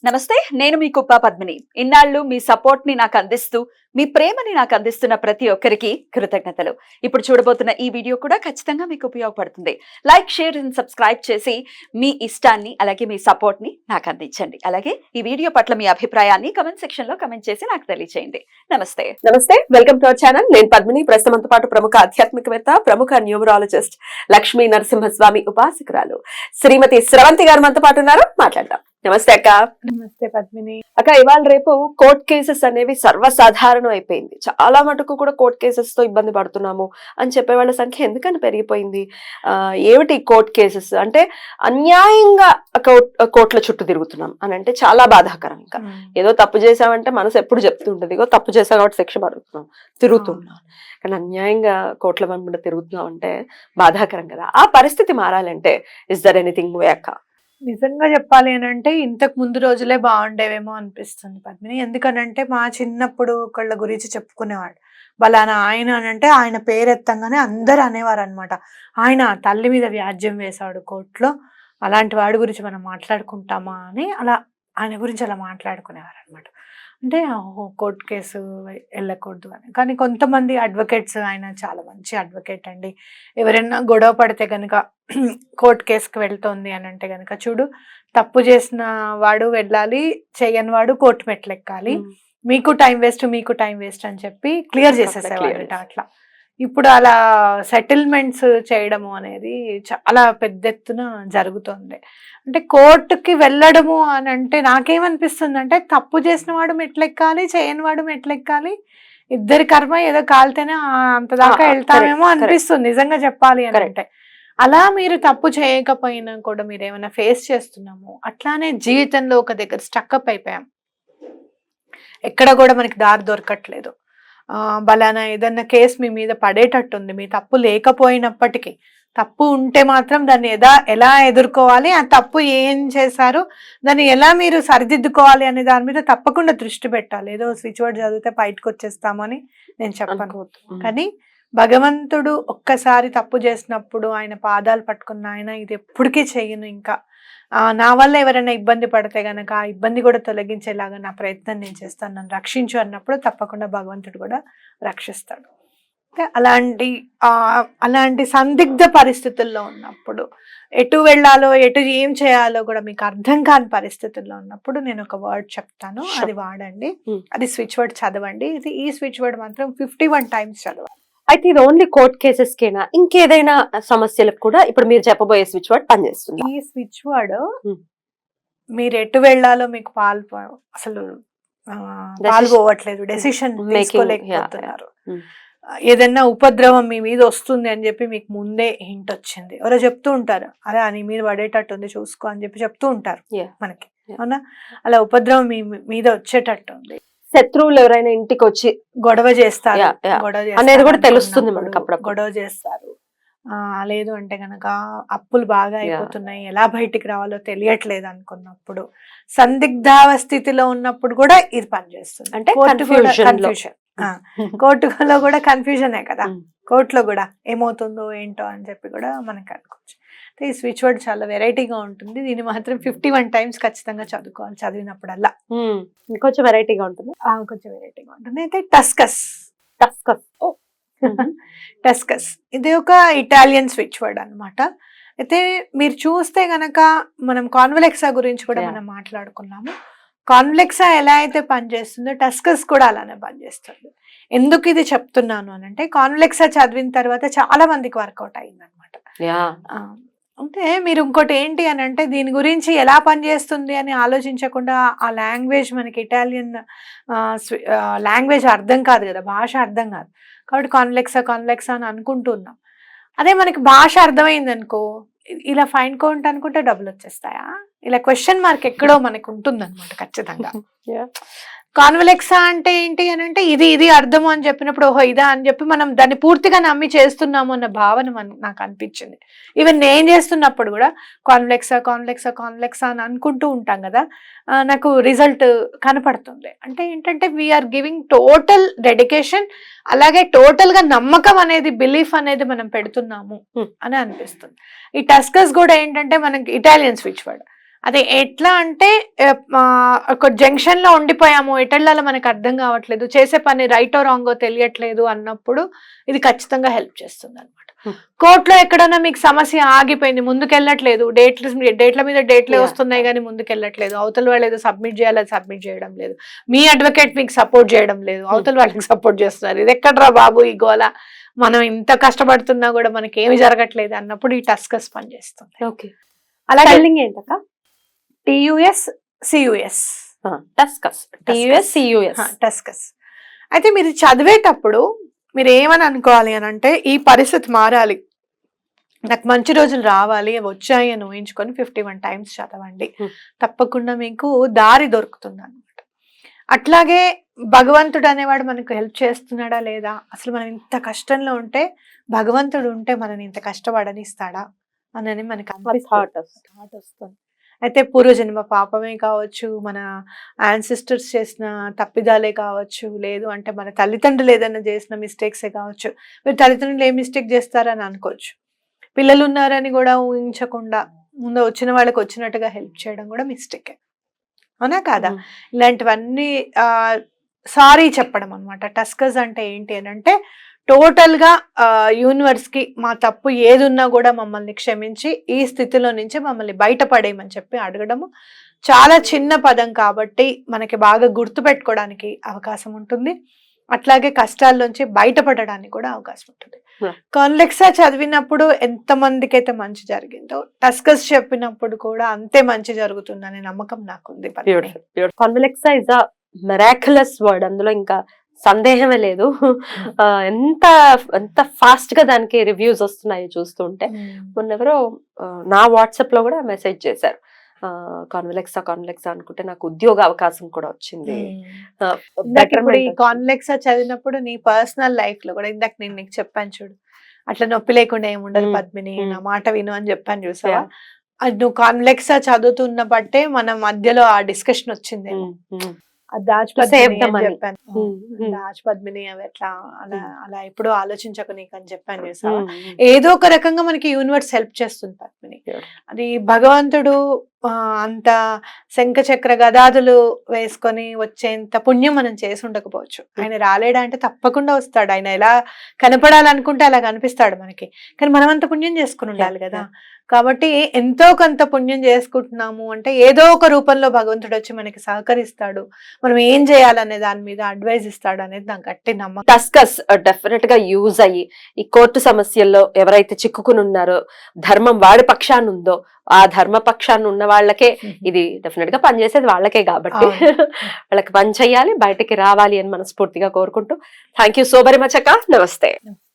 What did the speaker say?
నమస్తే, నేను మీ కుప్ప పద్మిని. ఇన్నాళ్ళు మీ సపోర్ట్ ని నాకు అందిస్తూ, మీ ప్రేమని నాకు అందిస్తున్న ప్రతి ఒక్కరికి కృతజ్ఞతలు. ఇప్పుడు చూడబోతున్న ఈ వీడియో కూడా ఖచ్చితంగా మీకు ఉపయోగపడుతుంది. లైక్, షేర్ అండ్ సబ్స్క్రైబ్ చేసి మీ ఇష్టాన్ని అలాగే మీ సపోర్ట్ ని నాకు అందించండి. అలాగే ఈ వీడియో పట్ల మీ అభిప్రాయాన్ని కమెంట్ సెక్షన్ లో కమెంట్ చేసి నాకు తెలియజేయండి. నమస్తే. Welcome to our channel. నేను పద్మిని. ప్రస్తుతంతో పాటు ప్రముఖ ఆధ్యాత్మికవేత్త, ప్రముఖ న్యూమరాలజిస్ట్ లక్ష్మీ నరసింహస్వామి ఉపాసకురాలు శ్రీమతి స్రవంతి గారు మనతో పాటు ఉన్నారు. మాట్లాడదాం. నమస్తే అక్క. నమస్తే పద్మిని. అక్క, ఇవాళ రేపు కోర్ట్ కేసెస్ అనేవి సర్వసాధారణం అయిపోయింది. చాలా మటుకు కూడా కోర్ట్ కేసెస్ తో ఇబ్బంది పడుతున్నాము అని చెప్పే వాళ్ళ సంఖ్య ఎందుకని పెరిగిపోయింది? ఏమిటి కోర్ట్ కేసెస్ అంటే? అన్యాయంగా కోర్టుల చుట్టూ తిరుగుతున్నాం అని అంటే చాలా బాధాకరం. ఇంకా ఏదో తప్పు చేసామంటే మనసు ఎప్పుడు చెప్తుంటది, ఇగో తప్పు చేసా కాబట్టి శిక్ష పడుతున్నాం, తిరుగుతున్నాం. కానీ అన్యాయంగా కోర్టుల వెంబడి తిరుగుతున్నాం అంటే బాధాకరం కదా. ఆ పరిస్థితి మారాలంటే ఇస్ దర్ ఎనీథింగ్ వే అక్క? నిజంగా చెప్పాలి అని అంటే ఇంతకు ముందు రోజులే బాగుండేవేమో అనిపిస్తుంది పద్మిని. ఎందుకనంటే మా చిన్నప్పుడు ఒకళ్ళ గురించి చెప్పుకునేవాడు, బలానా ఆయన అని అంటే ఆయన పేరు ఎత్తంగానే అందరు అనేవారు అనమాట, ఆయన తల్లి మీద వ్యాజ్యం వేశాడు కోర్టులో, అలాంటి వాడి గురించి మనం మాట్లాడుకుంటామా అని అలా ఆయన గురించి అలా మాట్లాడుకునేవారు అనమాట. అంటే కోర్టు కేసు వెళ్ళకూడదు అని. కానీ కొంతమంది అడ్వకేట్స్, ఆయన చాలా మంచి అడ్వకేట్ అండి, ఎవరైనా గొడవ పడితే కనుక కోర్టు కేసుకు వెళ్తోంది అని అంటే కనుక, చూడు తప్పు చేసిన వాడు వెళ్ళాలి, చేయని వాడు కోర్టు మెట్లు ఎక్కాలి, మీకు టైం వేస్ట్ అని చెప్పి క్లియర్ చేసేసేవాళ్ళట. అట్లా ఇప్పుడు అలా సెటిల్మెంట్స్ చేయడము అనేది చాలా పెద్ద ఎత్తున జరుగుతుంది. అంటే కోర్టుకి వెళ్ళడము అని అంటే నాకేమనిపిస్తుంది అంటే, తప్పు చేసిన వాడు మెట్లెక్కాలి, చేయని వాడు మెట్లెక్కాలి, ఇద్దరి కర్మ ఏదో కాలితేనే అంత దాకా వెళ్తామేమో అనిపిస్తుంది నిజంగా చెప్పాలి అని అంటే. అలా మీరు తప్పు చేయకపోయినా కూడా మీరు ఏమైనా ఫేస్ చేస్తున్నాము, అట్లానే జీవితంలో ఒక దగ్గర స్టక్అప్ అయిపోయాం, ఎక్కడ కూడా మనకి దారి దొరకట్లేదు, బలానా ఏదన్నా కేసు మీ మీద పడేటట్టుంది, మీ తప్పు లేకపోయినప్పటికీ, తప్పు ఉంటే మాత్రం దాన్ని ఎలా ఎదుర్కోవాలి, ఆ తప్పు ఏం చేశారు, దాన్ని ఎలా మీరు సరిదిద్దుకోవాలి అనే దాని మీద తప్పకుండా దృష్టి పెట్టాలి. ఏదో స్విచ్ వర్డ్ చదివితే బయటకు వచ్చేస్తామని నేను చెప్పను. కానీ భగవంతుడు ఒక్కసారి తప్పు చేసినప్పుడు ఆయన పాదాలు పట్టుకున్న ఆయన, ఇది ఎప్పటికీ చెయ్యను, ఇంకా నా వల్ల ఎవరైనా ఇబ్బంది పడితే గనక ఆ ఇబ్బంది కూడా తొలగించేలాగా నా ప్రయత్నం నేను చేస్తాను, నన్ను రక్షించు అన్నప్పుడు తప్పకుండా భగవంతుడు కూడా రక్షిస్తాడు. అలాంటి సందిగ్ధ పరిస్థితుల్లో ఉన్నప్పుడు, ఎటు వెళ్ళాలో ఏం చేయాలో కూడా మీకు అర్థం కాని పరిస్థితుల్లో ఉన్నప్పుడు నేను ఒక వర్డ్ చెప్తాను, అది వాడండి. అది స్విచ్ వర్డ్ చదవండి. ఈ స్విచ్ వర్డ్ మాత్రం 51 times చదవాలి. అయితే ఇది ఓన్లీ కోర్ట్ కేసెస్ కేనా, ఇంకేదైనా సమస్యలకు కూడా ఇప్పుడు మీరు చెప్పబోయే స్విచ్ వర్డ్ పనిచేస్తుంది? ఈ స్విచ్ వర్డ్ మీరు ఎటు వెళ్ళాలో మీకు అసలు పాల్పోవట్లేదు, డెసిషన్ తీసుకోలేకపోతున్నారు, ఏదైనా ఉపద్రవం మీ మీద వస్తుంది అని చెప్పి మీకు ముందే హింట్ వచ్చింది, ఎవరో చెప్తూ ఉంటారు, అరే నీ మీద పడేటట్టుంది చూసుకో అని చెప్పి చెప్తూ ఉంటారు మనకి, అవునా? అలా ఉపద్రవం మీ మీద వచ్చేటట్టు ఉంది, శత్రువులు ఎవరైనా ఇంటికి వచ్చి గొడవ చేస్తారు, అనేది కూడా తెలుస్తుంది మనకు, అప్పుడు గొడవ చేస్తారు. లేదు అంటే గనక అప్పులు బాగా అయిపోతున్నాయి, ఎలా బయటికి రావాలో తెలియట్లేదు అనుకున్నప్పుడు, సందిగ్ధావ స్థితిలో ఉన్నప్పుడు కూడా ఇది పనిచేస్తుంది. అంటే కన్ఫ్యూజన్, కోర్టులో కూడా కన్ఫ్యూజనే కదా, కోర్టులో కూడా ఏమవుతుందో ఏంటో అని చెప్పి కూడా మనకు అనుకోవచ్చు. ఈ స్విచ్ వర్డ్ చాలా వెరైటీగా ఉంటుంది, దీన్ని మాత్రం 51 times ఖచ్చితంగా చదువుకోవాలి. చదివినప్పుడల్లా కొంచెం వెరైటీగా ఉంటుంది, కొంచెం వెరైటీగా ఉంటుంది. అయితే టస్కస్ ఇది ఒక ఇటాలియన్ స్విచ్ వర్డ్ అనమాట. అయితే మీరు చూస్తే గనక మనం కాన్వెలెక్సా గురించి కూడా మనం మాట్లాడుకున్నాము. కాన్వెలెక్సా ఎలా అయితే పనిచేస్తుందో టస్కస్ కూడా అలానే పనిచేస్తుంది. ఎందుకు ఇది చెప్తున్నాను అని అంటే, కాన్వెలెక్సా చదివిన తర్వాత చాలా మందికి వర్కౌట్ అయింది అనమాట. అంటే మీరు ఇంకోటి ఏంటి అని అంటే, దీని గురించి ఎలా పనిచేస్తుంది అని ఆలోచించకుండా ఆ లాంగ్వేజ్, మనకి ఇటాలియన్ లాంగ్వేజ్ అర్థం కాదు కదా, భాష అర్థం కాదు కాబట్టి కాన్వెలెక్సా అని అనుకుంటున్నాం. అదే మనకి భాష అర్థమైంది అనుకో, ఇలా ఫైన్ కౌంట్ అనుకుంటే డబ్బులు వచ్చేస్తాయా, ఇలా క్వశ్చన్ మార్క్ ఎక్కడో మనకు ఉంటుంది అనమాట ఖచ్చితంగా. కాన్వెలెక్సా అంటే ఏంటి అని అంటే, ఇది అర్థము అని చెప్పినప్పుడు ఓహో ఇదా అని చెప్పి మనం దాన్ని పూర్తిగా నమ్మి చేస్తున్నాము అన్న భావన నాకు అనిపించింది. ఈవెన్ నేను చేస్తున్నప్పుడు కూడా కాన్వెలెక్సా అని అనుకుంటూ ఉంటాం కదా, నాకు రిజల్ట్ కనపడుతుంది. అంటే ఏంటంటే వీఆర్ గివింగ్ టోటల్ డెడికేషన్, అలాగే టోటల్ గా నమ్మకం అనేది, బిలీఫ్ అనేది మనం పెడుతున్నాము అని అనిపిస్తుంది. ఈ టస్కస్ కూడా ఏంటంటే మనకి ఇటాలియన్ స్విచ్ వర్డ్, అదే ఎట్లా అంటే ఒక జంక్షన్ లో ఉండిపోయాము, ఎటెళ్ళాలో మనకు అర్థం కావట్లేదు, చేసే పని రైటో రాంగో తెలియట్లేదు అన్నప్పుడు ఇది ఖచ్చితంగా హెల్ప్ చేస్తుంది అనమాట. కోర్టులో ఎక్కడైనా మీకు సమస్య ఆగిపోయింది, ముందుకెళ్ళట్లేదు, డేట్ల మీద డేట్లే వస్తున్నాయి కానీ ముందుకెళ్ళట్లేదు, అవతల వాళ్ళు ఏదో సబ్మిట్ చేయాలి, అది సబ్మిట్ చేయడం లేదు, మీ అడ్వకేట్ మీకు సపోర్ట్ చేయడం లేదు, అవతల వాళ్ళకి సపోర్ట్ చేస్తున్నారు, ఇది ఎక్కడ్రా బాబు ఈ గోల, మనం ఇంత కష్టపడుతున్నా కూడా మనకి ఏమి జరగట్లేదు అన్నప్పుడు ఈ టస్కస్ పనిచేస్తుంది. ఓకే. అలాగే స్పెల్లింగ్ ఏంటక్క? TUS CUS టస్కస్. TUS CUS. టస్కస్. అయితే మీరు చదివేటప్పుడు మీరు ఏమని అనుకోవాలి అని అంటే, ఈ పరిస్థితి మారాలి, నాకు మంచి రోజులు రావాలి, అవి వచ్చాయి అని ఊహించుకొని 51 టైమ్స్ చదవండి. తప్పకుండా మీకు దారి దొరుకుతుంది అనమాట. అట్లాగే భగవంతుడు అనేవాడు మనకు హెల్ప్ చేస్తున్నాడా లేదా, అసలు మనం ఇంత కష్టంలో ఉంటే భగవంతుడు ఉంటే మనని ఇంత కష్టపడనిస్తాడా అని మనకు థాట్ వస్తుంది. అయితే పూర్వజన్మ పాపమే కావచ్చు, మన యాన్సిస్టర్స్ చేసిన తప్పిదాలే కావచ్చు, లేదు అంటే మన తల్లిదండ్రులు ఏదైనా చేసిన మిస్టేక్సే కావచ్చు. మీరు తల్లిదండ్రులు ఏ మిస్టేక్ చేస్తారని అనుకోవచ్చు, పిల్లలు ఉన్నారని కూడా ఊహించకుండా ముందు వచ్చిన వాళ్ళకి వచ్చినట్టుగా హెల్ప్ చేయడం కూడా మిస్టేకే, అవునా కాదా? ఇలాంటివన్నీ సారీ చెప్పడం అనమాట. టస్కస్ అంటే ఏంటి అని అంటే, టోటల్ గా యూనివర్స్ కి మా తప్పు ఏది ఉన్నా కూడా మమ్మల్ని క్షమించి ఈ స్థితిలో నుంచి మమ్మల్ని బయటపడేయమని చెప్పి అడగడము. చాలా చిన్న పదం కాబట్టి మనకి బాగా గుర్తు పెట్టుకోవడానికి అవకాశం ఉంటుంది, అట్లాగే కష్టాల్లోంచి బయటపడడానికి కూడా అవకాశం ఉంటుంది. కాన్లెక్సా చదివినప్పుడు ఎంత మందికి అయితే మంచి జరిగిందో, టస్కస్ చెప్పినప్పుడు కూడా అంతే మంచి జరుగుతుందనే నమ్మకం నాకుంది. కాన్వెలెక్సా ఇస్ అ మిరాక్యులస్ వర్డ్, అందులో ఇంకా సందేహమే లేదు. ఎంత ఎంత ఫాస్ట్ గా దానికి రివ్యూస్ వస్తున్నాయి చూస్తుంటే. మొన్నెవరో నా వాట్సాప్ లో కూడా మెసేజ్ చేశారు, కాన్వెలెక్సా అనుకుంటే నాకు ఉద్యోగ అవకాశం కూడా వచ్చింది. ఇప్పుడు ఈ కాన్వెలెక్సా చదివినప్పుడు నీ పర్సనల్ లైఫ్ లో కూడా, ఇందాక నేను నీకు చెప్పాను చూడు, అట్లా నొప్పి లేకుండా ఏముండదు పద్మిని, నా మాట విను అని చెప్పాను చూసావా, అది నువ్వు కాన్వెలెక్సా చదువుతున్న బట్టే మన మధ్యలో ఆ డిస్కషన్ వచ్చింది. దాచ్ పద్మిని అవి ఎట్లా అలా ఎప్పుడూ ఆలోచించక నీకు అని చెప్పాను చూసావా. ఏదో ఒక రకంగా మనకి యూనివర్స్ హెల్ప్ చేస్తుంది పద్మిని. అది భగవంతుడు అంత శంఖ చక్ర గదాదులు వేసుకొని వచ్చేంత పుణ్యం మనం చేసి ఉండకపోవచ్చు. ఆయన రాలేడా అంటే తప్పకుండా వస్తాడు. ఆయన ఎలా కనపడాలనుకుంటే అలా కనిపిస్తాడు మనకి, కానీ మనం అంత పుణ్యం చేసుకుని ఉండాలి కదా. కాబట్టి ఎంతో కొంత పుణ్యం చేసుకుంటున్నాము అంటే ఏదో ఒక రూపంలో భగవంతుడు వచ్చి మనకి సహకరిస్తాడు, మనం ఏం చేయాలనే దాని మీద అడ్వైజ్ ఇస్తాడు అనేది నాకు గట్టి నమ్మకం. టస్కస్ డెఫినెట్ గా యూజ్ అయ్యి ఈ కోర్టు సమస్యల్లో ఎవరైతే చిక్కుకుని ఉన్నారో, ధర్మం వాడి పక్షాన్ని ఉందో ఆ ధర్మ పక్షాన్ని ఉన్న వాళ్ళకే ఇది డెఫినెట్ గా పనిచేసేది వాళ్ళకే కాబట్టి వాళ్ళకి పని చేయాలి, బయటకి రావాలి అని మనస్ఫూర్తిగా కోరుకుంటూ thank you so very much అక్క. నమస్తే.